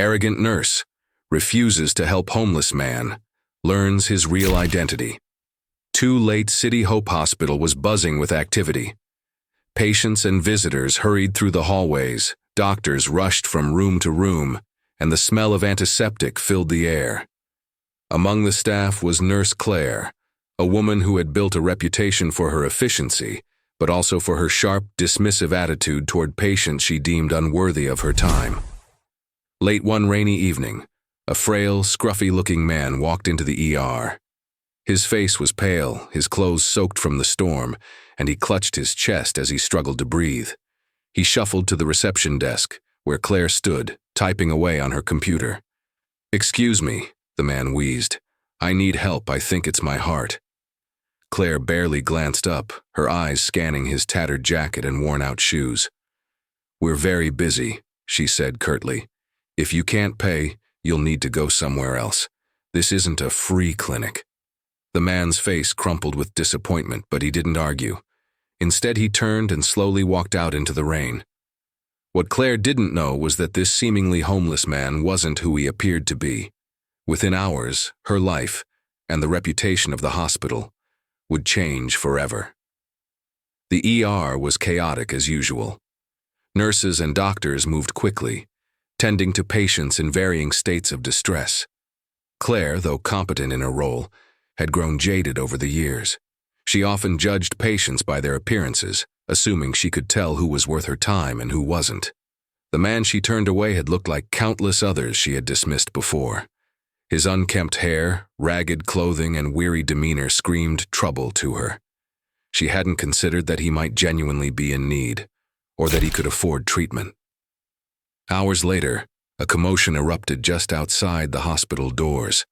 Arrogant nurse. Refuses to help homeless man. Learns his real identity. Too late. City Hope Hospital was buzzing with activity. Patients and visitors hurried through the hallways. Doctors rushed from room to room, and the smell of antiseptic filled the air. Among the staff was Nurse Claire, a woman who had built a reputation for her efficiency, but also for her sharp, dismissive attitude toward patients she deemed unworthy of her time. Late one rainy evening, a frail, scruffy-looking man walked into the ER. His face was pale, his clothes soaked from the storm, and he clutched his chest as he struggled to breathe. He shuffled to the reception desk, where Claire stood, typing away on her computer. "Excuse me," the man wheezed. "I need help. I think it's my heart." Claire barely glanced up, her eyes scanning his tattered jacket and worn-out shoes. "We're very busy," she said curtly. "If you can't pay, you'll need to go somewhere else. This isn't a free clinic." The man's face crumpled with disappointment, but he didn't argue. Instead, he turned and slowly walked out into the rain. What Claire didn't know was that this seemingly homeless man wasn't who he appeared to be. Within hours, her life, and the reputation of the hospital, would change forever. The ER was chaotic as usual. Nurses and doctors moved quickly, tending to patients in varying states of distress. Claire, though competent in her role, had grown jaded over the years. She often judged patients by their appearances, assuming she could tell who was worth her time and who wasn't. The man she turned away had looked like countless others she had dismissed before. His unkempt hair, ragged clothing, and weary demeanor screamed trouble to her. She hadn't considered that he might genuinely be in need, or that he could afford treatment. Hours later, a commotion erupted just outside the hospital doors.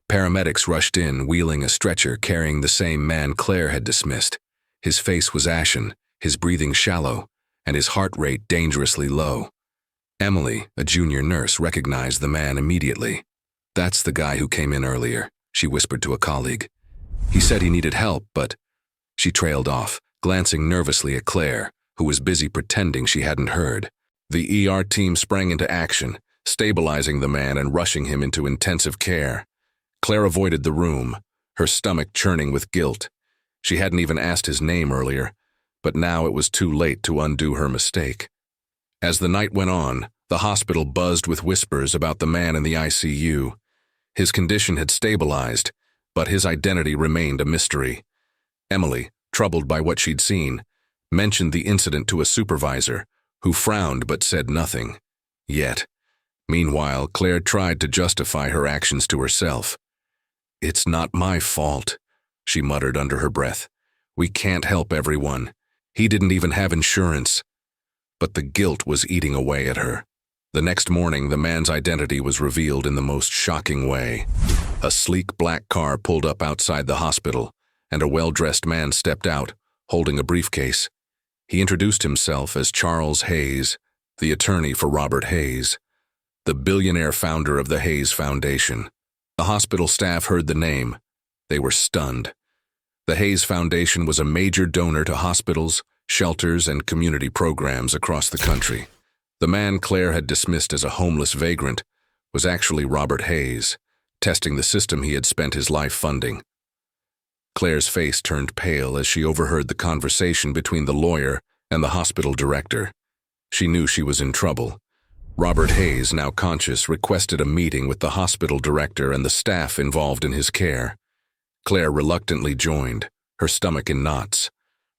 Paramedics rushed in, wheeling a stretcher carrying the same man Claire had dismissed. His face was ashen, his breathing shallow, and his heart rate dangerously low. Emily, a junior nurse, recognized the man immediately. "That's the guy who came in earlier," she whispered to a colleague. "He said he needed help, but—" She trailed off, glancing nervously at Claire, who was busy pretending she hadn't heard. The ER team sprang into action, stabilizing the man and rushing him into intensive care. Claire avoided the room, her stomach churning with guilt. She hadn't even asked his name earlier, but now it was too late to undo her mistake. As the night went on, the hospital buzzed with whispers about the man in the ICU. His condition had stabilized, but his identity remained a mystery. Emily, troubled by what she'd seen, mentioned the incident to a supervisor, who frowned but said nothing. Yet, meanwhile, Claire tried to justify her actions to herself. "It's not my fault," she muttered under her breath. "We can't help everyone. He didn't even have insurance." But the guilt was eating away at her. The next morning, the man's identity was revealed in the most shocking way. A sleek black car pulled up outside the hospital, and a well-dressed man stepped out, holding a briefcase. He introduced himself as Charles Hayes, the attorney for Robert Hayes, the billionaire founder of the Hayes Foundation. The hospital staff heard the name. They were stunned. The Hayes Foundation was a major donor to hospitals, shelters, and community programs across the country. The man Claire had dismissed as a homeless vagrant was actually Robert Hayes, testing the system he had spent his life funding. Claire's face turned pale as she overheard the conversation between the lawyer and the hospital director. She knew she was in trouble. Robert Hayes, now conscious, requested a meeting with the hospital director and the staff involved in his care. Claire reluctantly joined, her stomach in knots.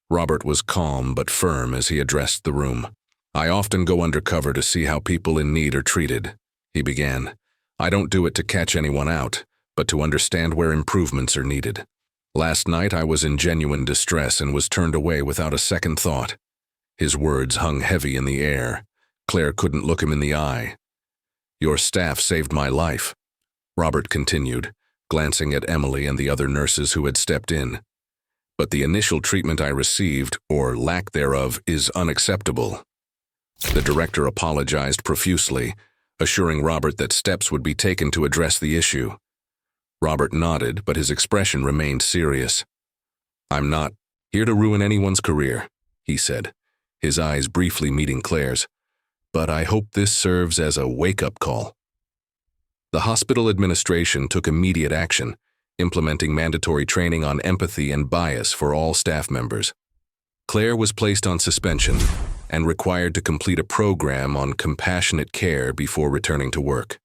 Robert was calm but firm as he addressed the room. "I often go undercover to see how people in need are treated," he began. "I don't do it to catch anyone out, but to understand where improvements are needed. Last night I was in genuine distress and was turned away without a second thought." His words hung heavy in the air. Claire couldn't look him in the eye. "Your staff saved my life," Robert continued, glancing at Emily and the other nurses who had stepped in. "But the initial treatment I received, or lack thereof, is unacceptable." The director apologized profusely, assuring Robert that steps would be taken to address the issue. Robert nodded, but his expression remained serious. "I'm not here to ruin anyone's career," he said, his eyes briefly meeting Claire's. "But I hope this serves as a wake-up call." The hospital administration took immediate action, implementing mandatory training on empathy and bias for all staff members. Claire was placed on suspension and required to complete a program on compassionate care before returning to work.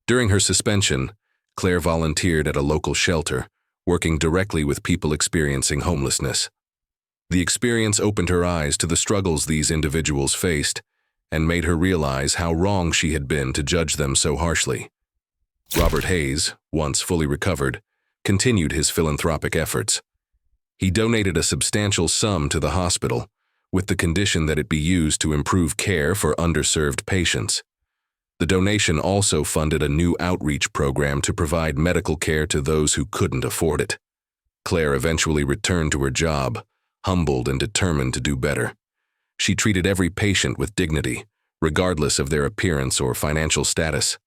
During her suspension, Claire volunteered at a local shelter, working directly with people experiencing homelessness. The experience opened her eyes to the struggles these individuals faced and made her realize how wrong she had been to judge them so harshly. Robert Hayes, once fully recovered, continued his philanthropic efforts. He donated a substantial sum to the hospital, with the condition that it be used to improve care for underserved patients. The donation also funded a new outreach program to provide medical care to those who couldn't afford it. Claire eventually returned to her job, humbled and determined to do better. She treated every patient with dignity, regardless of their appearance or financial status.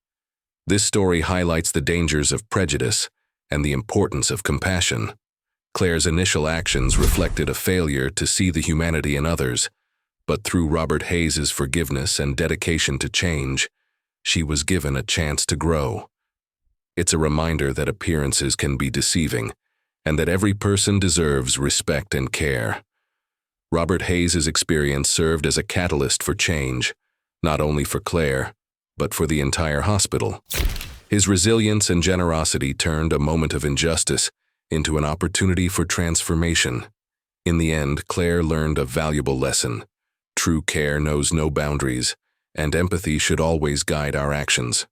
This story highlights the dangers of prejudice and the importance of compassion. Claire's initial actions reflected a failure to see the humanity in others, but through Robert Hayes' forgiveness and dedication to change, she was given a chance to grow. It's a reminder that appearances can be deceiving, and that every person deserves respect and care. Robert Hayes' experience served as a catalyst for change, not only for Claire, but for the entire hospital. His resilience and generosity turned a moment of injustice into an opportunity for transformation. In the end, Claire learned a valuable lesson. True care knows no boundaries, and empathy should always guide our actions.